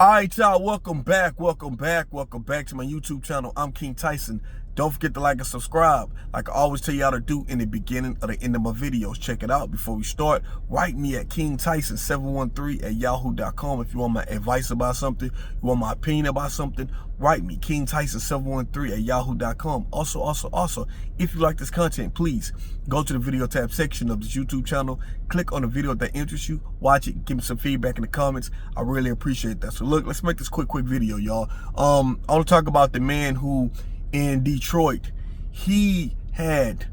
All right, y'all, welcome back to my YouTube channel. I'm King Tyson. Don't forget to like and subscribe. Like I always tell y'all to do in the beginning or the end of my videos. Check it out. Before we start, write me at KingTyson713@yahoo.com if you want my advice about something, you want my opinion about something, write me, KingTyson713@yahoo.com. Also, if you like this content, please go to the video tab section of this YouTube channel, click on the video that interests you, watch it, give me some feedback in the comments. I really appreciate that. So look, let's make this quick video, y'all. I want to talk about the man who in Detroit, he had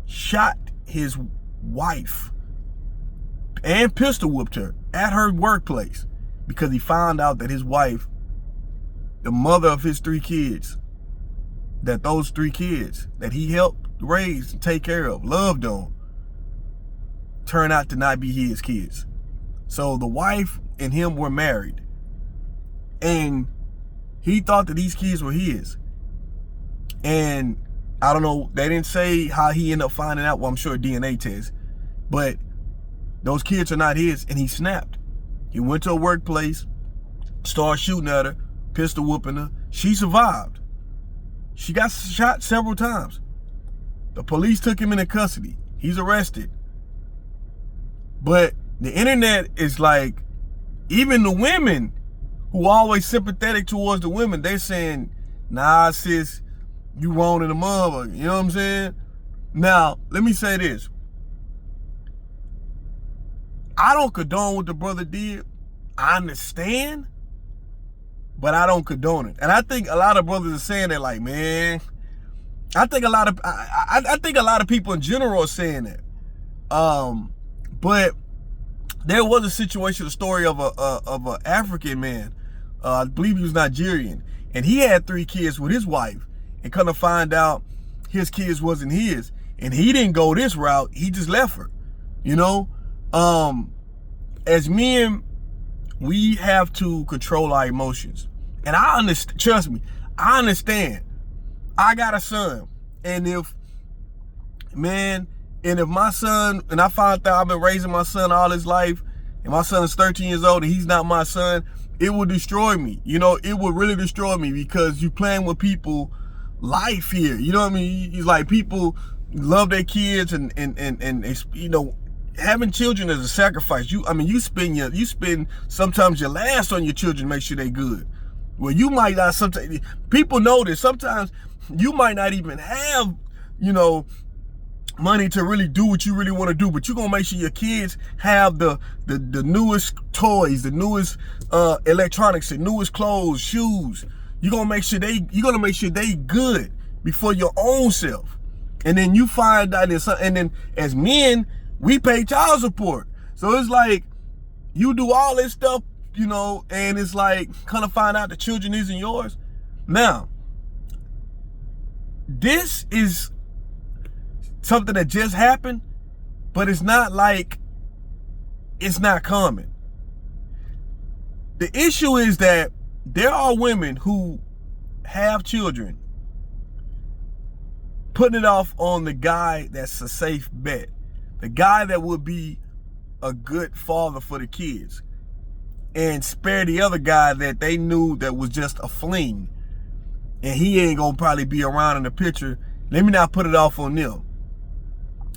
shot his wife and pistol whipped her at her workplace because he found out that his wife, the mother of his three kids, that those three kids that he helped raise and take care of, loved on, turned out to not be his kids. So the wife and him were married, and he thought that these kids were his. And I don't know, they didn't say how he ended up finding out. Well, I'm sure a DNA test, but those kids are not his, and he snapped. He went to a workplace, started shooting at her, pistol whooping her. She survived. She got shot several times. The police took him into custody. He's arrested. But the internet is like, even the women who are always sympathetic towards the women, they're saying, nah, sis, you wrong in the mother. You know what I'm saying? Now, let me say this. I don't condone what the brother did. I understand, but I don't condone it. And I think a lot of brothers are saying that, like, man, I think a lot of people in general are saying that. But there was a situation, a story of a African man. I believe he was Nigerian, and he had three kids with his wife, and come to find out his kids wasn't his, and he didn't go this route. He just left her. You know, as men, we have to control our emotions, and I understand. Trust me, I understand. I got a son, and if my son, and I found out I've been raising my son all his life, and my son is 13 years old and he's not my son, it would destroy me. You know, it would really destroy me, because you playing with people's life here. You know what I mean? It's like people love their kids, and you know, having children is a sacrifice. You spend sometimes your last on your children, make sure they good. Well, you might not, sometimes people know this, sometimes you might not even have, you know, money to really do what you really want to do, but you're gonna make sure your kids have the newest toys, the newest electronics, the newest clothes, shoes. You're gonna make sure they good before your own self. And then you find out and then as men, we pay child support. So it's like you do all this stuff, you know, and it's like kind of find out the children isn't yours. Now, this is something that just happened, but it's not like it's not common. The issue is that there are women who have children putting it off on the guy that's a safe bet, the guy that would be a good father for the kids, and spare the other guy that they knew that was just a fling, and he ain't gonna probably be around in the picture. Let me not put it off on them.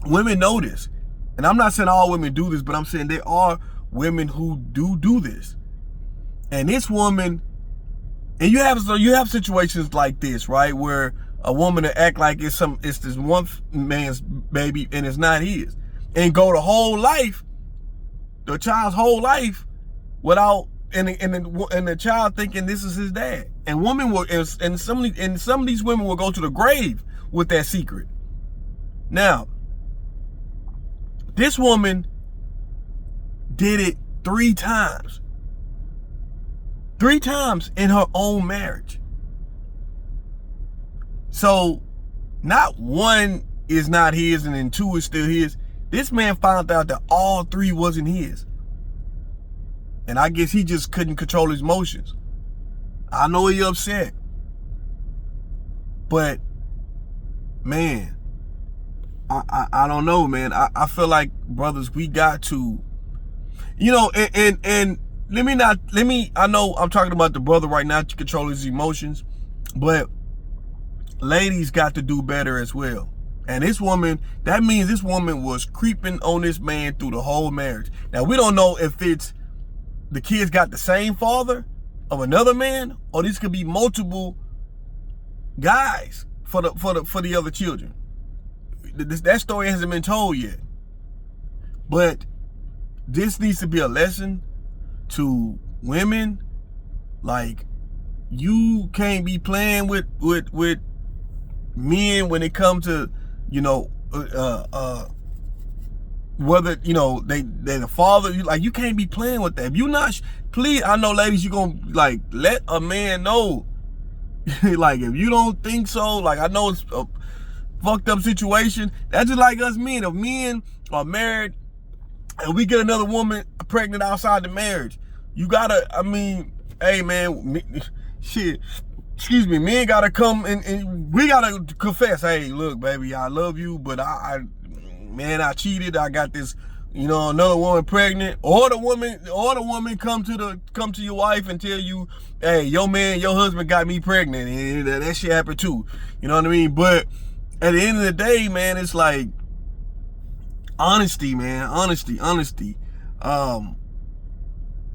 Women know this, and I'm not saying all women do this, but I'm saying there are women who do this. And this woman, and you have situations like this, right, where a woman to act like it's this one man's baby and it's not his, and go the child's whole life without, and the child thinking this is his dad. And women will, and some of these women will go to the grave with that secret. Now, this woman did it 3 times. 3 times in her own marriage. So, not one is not his and then 2 is still his. This man found out that all 3 wasn't his. And I guess he just couldn't control his emotions. I know he upset. But, man, I don't know, man. I feel like, brothers, we got to, you know, and I know I'm talking about the brother right now to control his emotions, but ladies got to do better as well. And this woman, that means this woman was creeping on this man through the whole marriage. Now, we don't know if it's the kids got the same father of another man, or this could be multiple guys for the other children. That story hasn't been told yet. But this needs to be a lesson to women. Like, you can't be playing with men when it comes to, whether, they the father. You can't be playing with that. If you not, please, I know ladies, you gonna, like, let a man know. Like, if you don't think so, like, I know it's a fucked up situation. That's just like us men. If men are married and we get another woman pregnant outside the marriage, you gotta, hey man, shit, excuse me, men gotta come and we gotta confess, hey, look, baby, I love you, but I cheated. I got this, another woman pregnant, or the woman come to your wife and tell you, hey, your husband got me pregnant, and that shit happened too. You know what I mean? But at the end of the day, man, it's like honesty, man, honesty.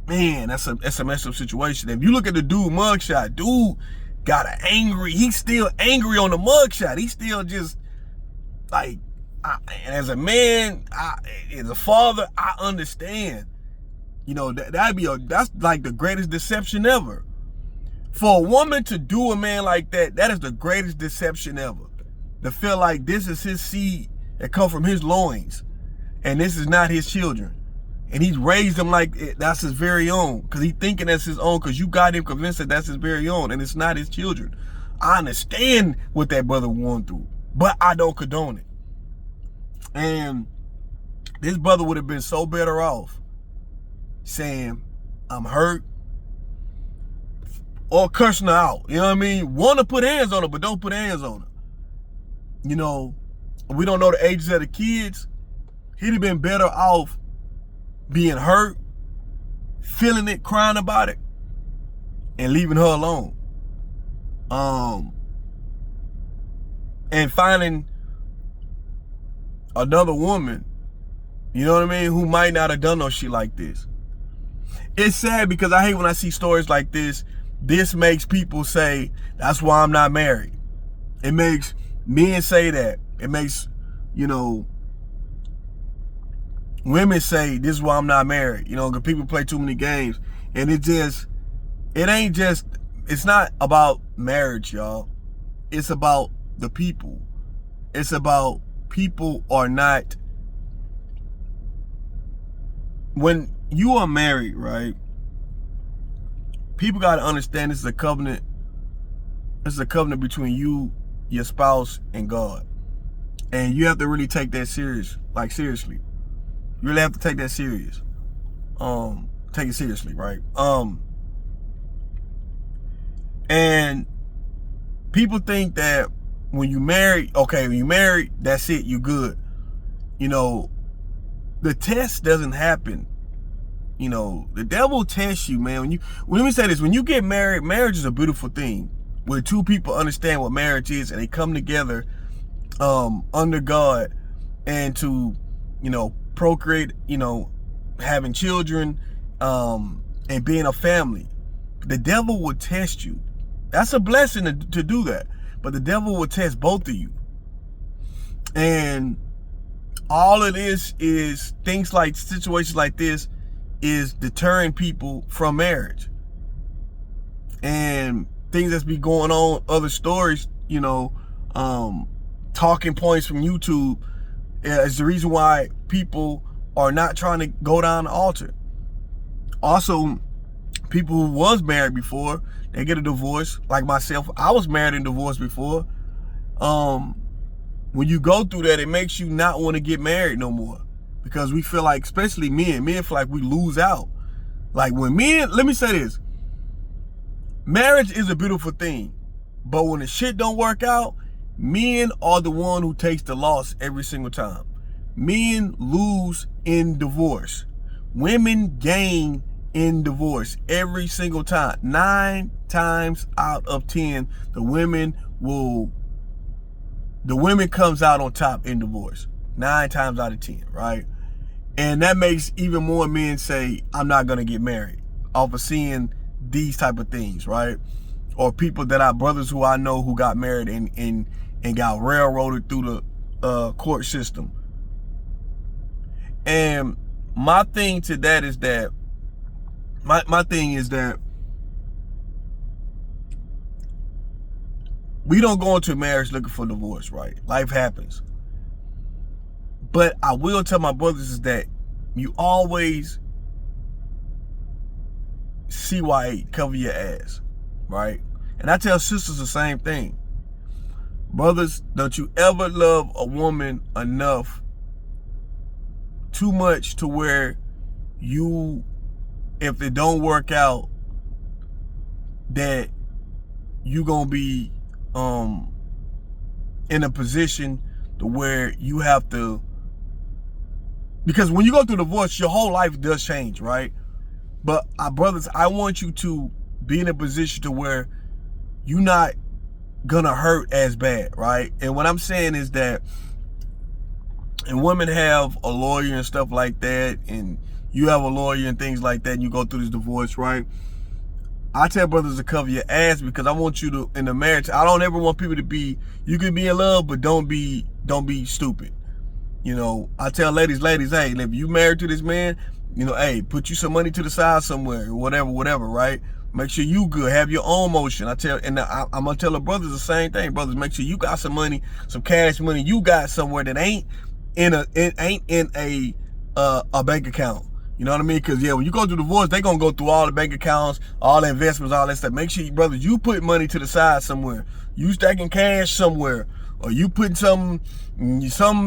Man, that's a messed up situation. If you look at the dude mugshot, dude got he's still angry on the mugshot. He's still just like, and as a man, as a father, I understand. That's like the greatest deception ever. For a woman to do a man like that is the greatest deception ever. To feel like this is his seed that come from his loins, and this is not his children. And he's raised them like that's his very own, because he's thinking that's his own, because you got him convinced that that's his very own, and it's not his children. I understand what that brother went through, but I don't condone it. And this brother would have been so better off saying, I'm hurt, or cursing her out. You know what I mean? Want to put hands on her, but don't put hands on her. We don't know the ages of the kids. He'd have been better off being hurt, feeling it, crying about it, and leaving her alone. And finding another woman, who might not have done no shit like this. It's sad because I hate when I see stories like this. This makes people say, that's why I'm not married. It makes men say that. It makes, women say, this is why I'm not married. Because people play too many games. And it's not about marriage, y'all. It's about the people. It's about people are not, when you are married, right? People got to understand this is a covenant. It's a covenant between you, your spouse, and God. And you have to really take that serious, like seriously. You really have to take that serious. Take it seriously, right? And people think that when you marry, that's it, you good. The test doesn't happen. The devil tests you, man. Let me say this, when you get married, marriage is a beautiful thing. Where two people understand what marriage is and they come together under God and to, procreate, having children, and being a family. The devil will test you. That's a blessing to do that. But the devil will test both of you. And all it is things like situations like this is deterring people from marriage. And things that's be going on, other stories, talking points from YouTube is the reason why people are not trying to go down the altar. Also, people who was married before, they get a divorce, like myself. I was married and divorced before. When you go through that, it makes you not want to get married no more, because we feel like, especially men feel like we lose out. Like when men, let me say this, marriage is a beautiful thing, but when the shit don't work out, men are the one who takes the loss every single time. Men lose in divorce. Women gain in divorce every single time. 9 times out of 10, the women comes out on top in divorce. 9 times out of 10, right? And that makes even more men say, I'm not gonna get married off of seeing these type of things, right? Or people brothers who I know who got married and got railroaded through the court system. And my thing to that is that, my thing is that we don't go into marriage looking for divorce, right? Life happens. But I will tell my brothers is that you always CY8, cover your ass, right? And I tell sisters the same thing. Brothers, don't you ever love a woman enough, too much to where you, if it don't work out, that you gonna be in a position to where you have to, because when you go through divorce, your whole life does change, right? But brothers, I want you to be in a position to where you're not gonna hurt as bad, right? And what I'm saying is that, and women have a lawyer and stuff like that, and you have a lawyer and things like that, and you go through this divorce, right? I tell brothers to cover your ass, because I want you to, in the marriage, I don't ever want people to be, you can be in love, but don't be stupid. You know, I tell ladies, hey, if you married to this man, you know, hey, put you some money to the side somewhere, whatever, right? Make sure you good, have your own motion. I'm gonna tell the brothers the same thing. Brothers, make sure you got some money, some cash money you got somewhere that ain't in a bank account. You know what I mean? Because, yeah, when you go through divorce, they going to go through all the bank accounts, all the investments, all that stuff. Make sure, brothers, you put money to the side somewhere. You stacking cash somewhere. Or you putting some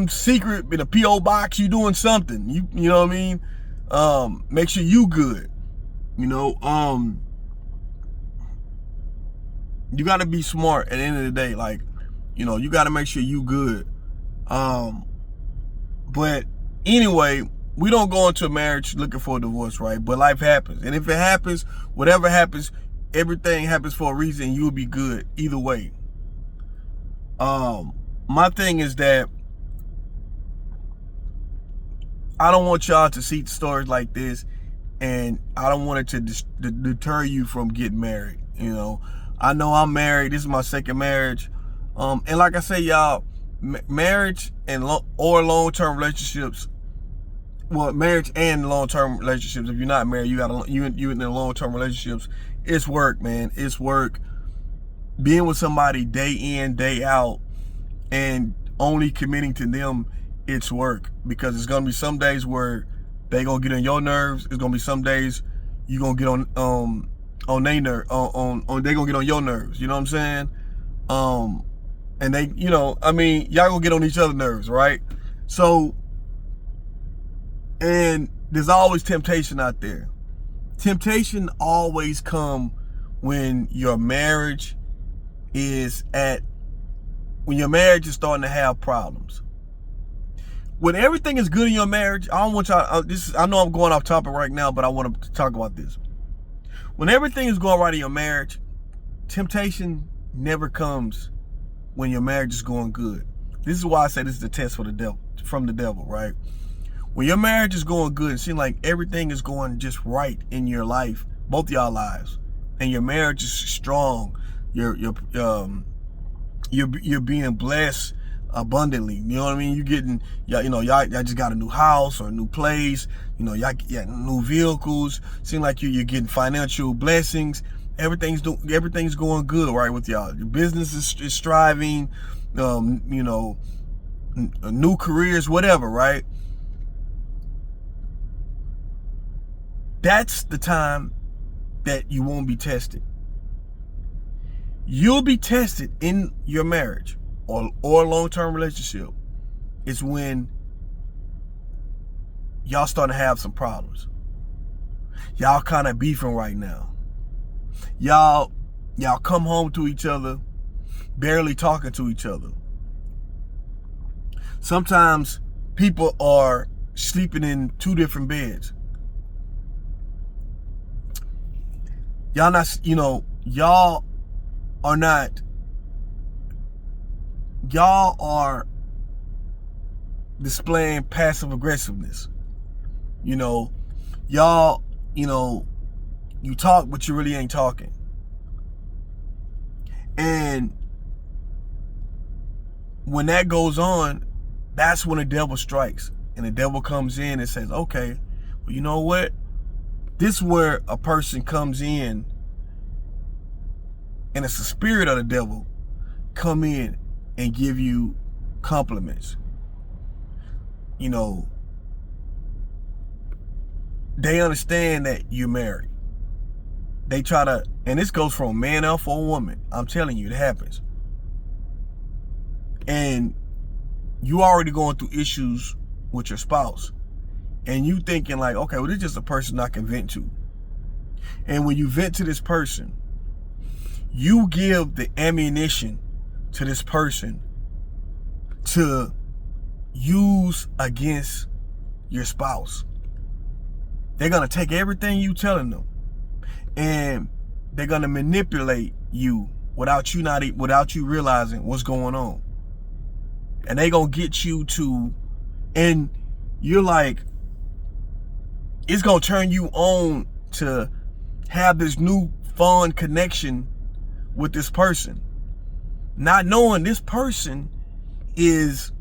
secret in a P.O. box. You doing something. You know what I mean? Make sure you good. You know, you got to be smart at the end of the day. Like, you know, you got to make sure you good. But anyway, we don't go into a marriage looking for a divorce, right? But life happens. And if it happens, whatever happens, everything happens for a reason. You'll be good either way. My thing is that I don't want y'all to see stories like this, and I don't want it to deter you from getting married. You know, I know I'm married. This is my second marriage. And like I say, y'all, marriage and or long-term relationships, well, marriage and long-term relationships, if you're not married, you in the long-term relationships, it's work, man. It's work. Being with somebody day in, day out, and only committing to them, it's work. Because it's gonna be some days where they gonna get on your nerves. It's gonna be some days you gonna get on they nerve, they gonna get on your nerves. You know what I'm saying? And they, you know, I mean, y'all gonna get on each other's nerves, right? So, and there's always temptation out there. Temptation always come when your marriage is starting to have problems. When everything is good in your marriage, I don't want y'all, I know I'm going off topic right now, but I want to talk about this. When everything is going right in your marriage, temptation never comes when your marriage is going good. This is why I say this is the test from the devil, right? When your marriage is going good, it seems like everything is going just right in your life, both y'all lives, and your marriage is strong. You're being blessed abundantly. You know what I mean? You getting, y'all just got a new house or a new place. You know, y'all got new vehicles. Seem like you're getting financial blessings. Everything's going good, right, with y'all. Your business is striving. You know, new careers, whatever, right? That's the time that you won't be tested. You'll be tested in your marriage or long-term relationship. It's when y'all starting to have some problems. Y'all kind of beefing right now. Y'all come home to each other, barely talking to each other. Sometimes people are sleeping in 2 different beds. Y'all not, y'all are not, y'all are displaying passive aggressiveness. Y'all, you talk, but you really ain't talking. And when that goes on, that's when the devil strikes. And the devil comes in and says, okay, well, you know what? This is where a person comes in, and it's the spirit of the devil come in and give you compliments. They understand that you're married. They try to, and this goes from a man up for a woman. I'm telling you, it happens. And you already going through issues with your spouse. And you thinking like, okay, well, this is just a person I can vent to. And when you vent to this person, you give the ammunition to this person to use against your spouse. They're going to take everything you telling them, and they're going to manipulate you without you realizing what's going on. And they going to get you to, and you're like, it's going to turn you on to have this new fun connection with this person, not knowing this person is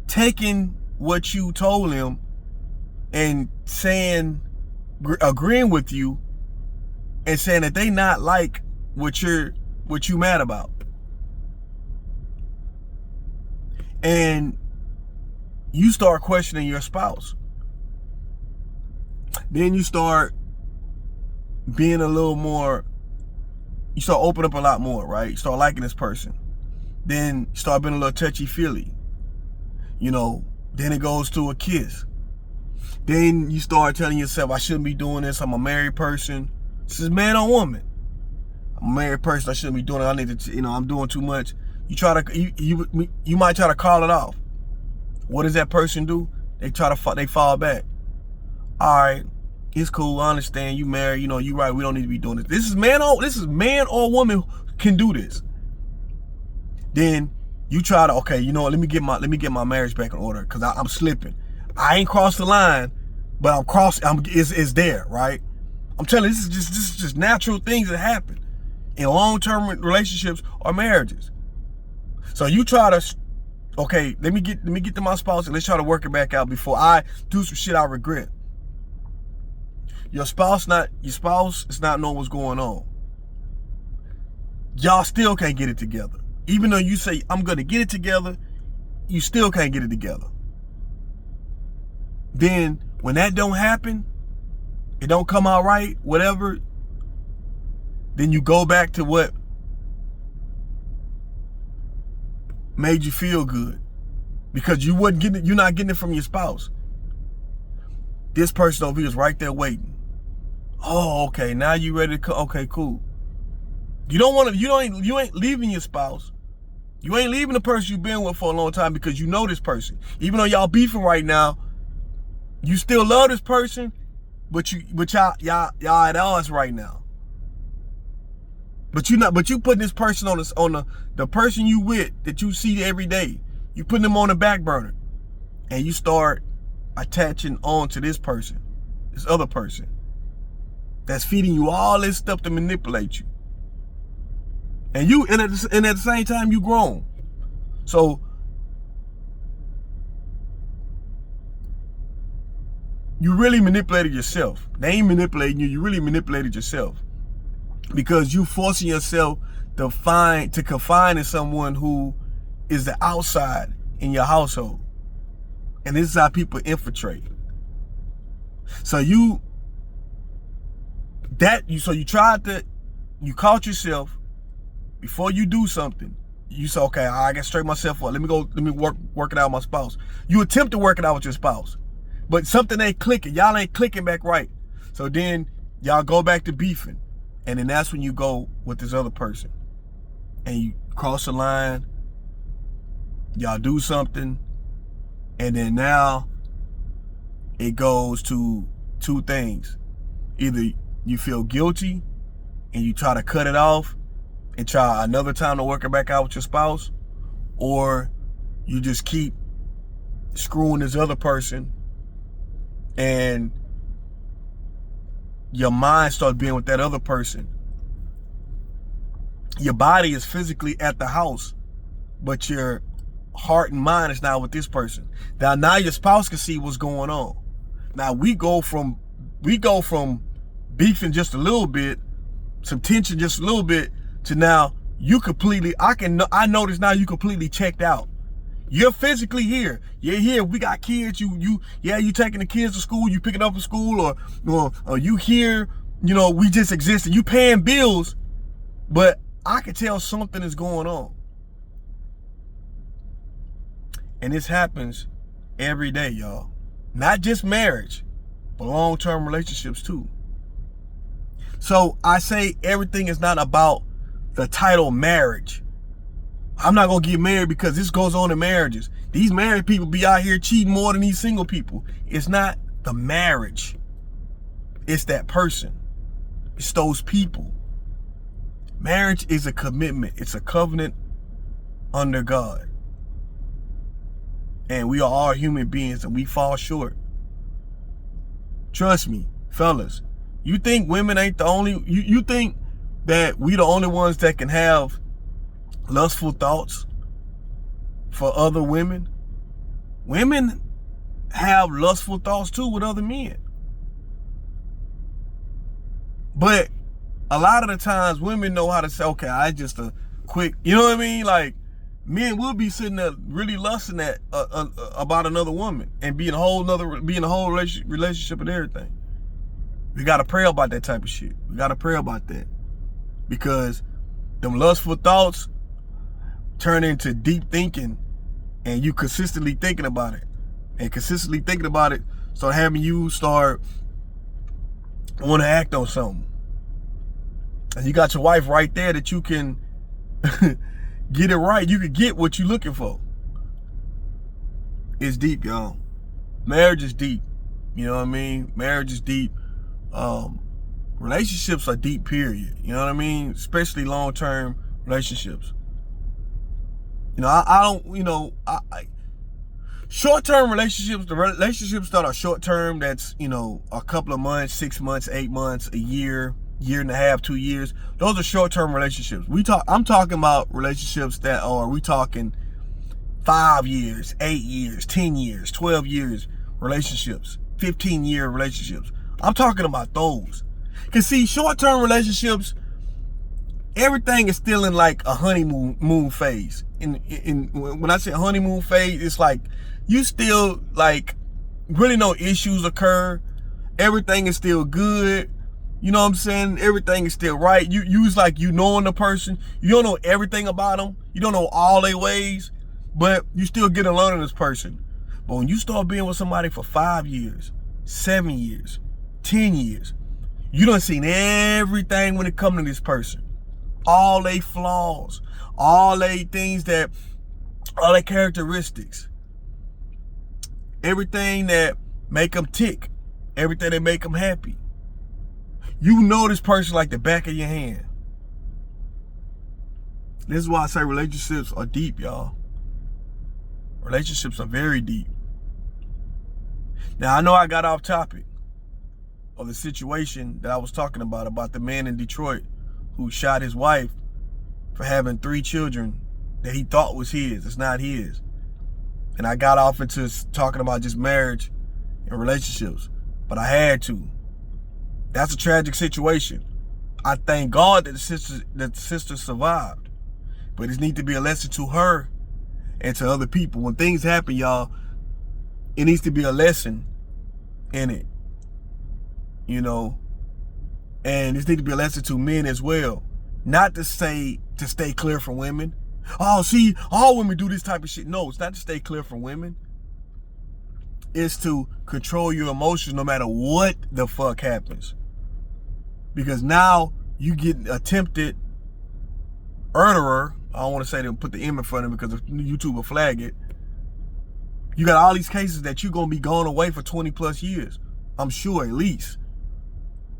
taking what you told him and saying, agreeing with you, and saying that they not like what you mad about. And you start questioning your spouse. Then you start being a little more, you start opening up a lot more, right? You start liking this person. Then you start being a little touchy-feely. Then it goes to a kiss. Then you start telling yourself, I shouldn't be doing this. I'm a married person. This is man or woman. I'm a married person. I shouldn't be doing it. I need to, I'm doing too much. You try to, you might try to call it off. What does that person do? They fall back. All right, it's cool. I understand. You married. You right. We don't need to be doing this. This is man or woman can do this. Then you try to, okay, let me get my marriage back in order, because I'm slipping. I ain't crossed the line, but I'm crossing. It's there, right? I'm telling you, this is just natural things that happen in long-term relationships or marriages. So you try to, okay, let me get to my spouse and let's try to work it back out before I do some shit I regret. Your spouse is not knowing what's going on. Y'all still can't get it together. Even though you say, I'm gonna get it together, you still can't get it together. Then when that don't happen, it don't come out right, whatever, then you go back to what made you feel good, because you're not getting it from your spouse. This person over here is right there waiting. Oh, okay, now you ready to okay, cool. You ain't leaving your spouse. You ain't leaving the person you've been with for a long time because you know this person. Even though y'all beefing right now, you still love this person, but y'all at odds right now. But you putting this person on the person you with that you see every day. You putting them on the back burner, and you start attaching on to this person, this other person that's feeding you all this stuff to manipulate you. And at the same time you grown. So you really manipulated yourself. They ain't manipulating you. You really manipulated yourself, because you forcing yourself to confine in someone who is the outside in your household. And this is how people infiltrate. So you caught yourself before you do something. You say, okay, I got to straighten myself up. Let me work it out with my spouse. You attempt to work it out with your spouse, but something ain't clicking. Y'all ain't clicking back right. So then y'all go back to beefing. And then that's when you go with this other person. And you cross the line. Y'all do something. And then now it goes to two things. Either you feel guilty and you try to cut it off and try another time to work it back out with your spouse, or you just keep screwing this other person and your mind starts being with that other person. Your body is physically at the house, but your heart and mind is now with this person. Now your spouse can see what's going on. Now we go from beefing just a little bit, some tension just a little bit, to now you completely, I notice now you completely checked out. You're physically here. You're here. We got kids. You taking the kids to school. You picking up from school, or you here. You know, we just exist. You paying bills, but I can tell something is going on. And this happens every day, y'all. Not just marriage, but long-term relationships too. So I say everything is not about the title marriage. I'm not going to get married because this goes on in marriages. These married people be out here cheating more than these single people. It's not the marriage. It's that person. It's those people. Marriage is a commitment. It's a covenant under God. And we are all human beings and we fall short. Trust me, fellas. You think women ain't the only, you think that we the only ones that can have lustful thoughts for other women? Women have lustful thoughts too with other men. But a lot of the times women know how to say, okay, I just a quick, you know what I mean? Like, men will be sitting there really lusting at about another woman and being a whole relationship and everything. We gotta pray about that type of shit. We gotta pray about that, because them lustful thoughts turn into deep thinking, and you consistently thinking about it, and consistently thinking about it start having you start want to act on something. And you got your wife right there that you can get it right. You can get what you're looking for. It's deep, y'all. Marriage is deep. You know what I mean? Marriage is deep. Relationships are deep, period. You know what I mean? Especially long-term relationships. You know, I don't, you know, short-term relationships, the relationships that are short-term, that's, you know, a couple of months, 6 months, 8 months, a year and a half, 2 years. Those are short-term relationships. I'm talking about relationships that are, we talking 5 years, 8 years, 10 years, 12 years relationships, 15-year relationships. I'm talking about those. Because see, short-term relationships, everything is still in like a honeymoon phase. When I say honeymoon phase, it's like you still like really no issues occur. Everything is still good. You know what I'm saying? Everything is still right. It's like you knowing the person. You don't know everything about them. You don't know all their ways, but you still get to learn this person. But when you start being with somebody for 5 years, 7 years, 10 years, you done seen everything when it comes to this person. All they flaws, all they characteristics, everything that make them tick, everything that make them happy. You know this person like the back of your hand. This is why I say relationships are deep, y'all. Relationships are very deep. Now, I know I got off topic of the situation that I was talking about the man in Detroit who shot his wife for having 3 children that he thought was his. It's not his. And I got off into talking about just marriage and relationships, but I had to. That's a tragic situation. I thank God that the sister survived, but it needs to be a lesson to her and to other people. When things happen, y'all, it needs to be a lesson in it, you know. And this needs to be a lesson to men as well. Not to say to stay clear from women. Oh, see, all women do this type of shit. No, it's not to stay clear from women. It's to control your emotions no matter what the fuck happens. Because now you get attempted murderer. I don't want to say to put the M in front of it because YouTube will flag it. You got all these cases that you're going to be going away for 20 plus years. I'm sure, at least.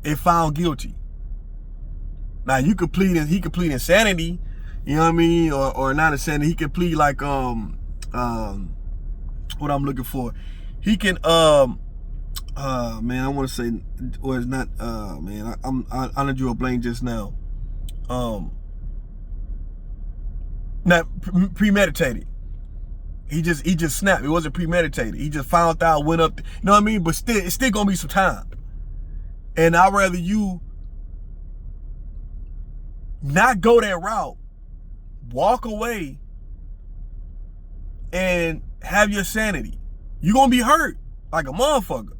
if found guilty. Now he could plead insanity, you know what I mean, or not insanity. He could plead like what I'm looking for. He can man, I want to say, or it's not man. I drew a blank just now. Not premeditated. He just snapped. It wasn't premeditated. He just found out, went up. You know what I mean? But still, it's still gonna be some time. And I'd rather you not go that route, walk away, and have your sanity. You're gonna be hurt like a motherfucker,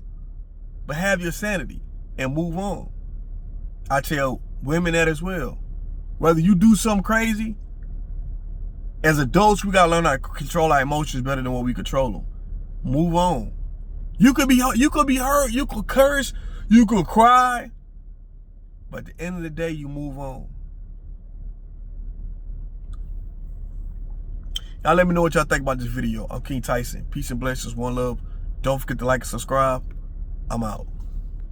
but have your sanity and move on. I tell women that as well. Whether you do something crazy, as adults, we gotta learn how to control our emotions better than what we control them. Move on. You could be hurt, you could curse, you could cry, but at the end of the day, you move on. Y'all let me know what y'all think about this video. I'm King Tyson. Peace and blessings, one love. Don't forget to like and subscribe. I'm out.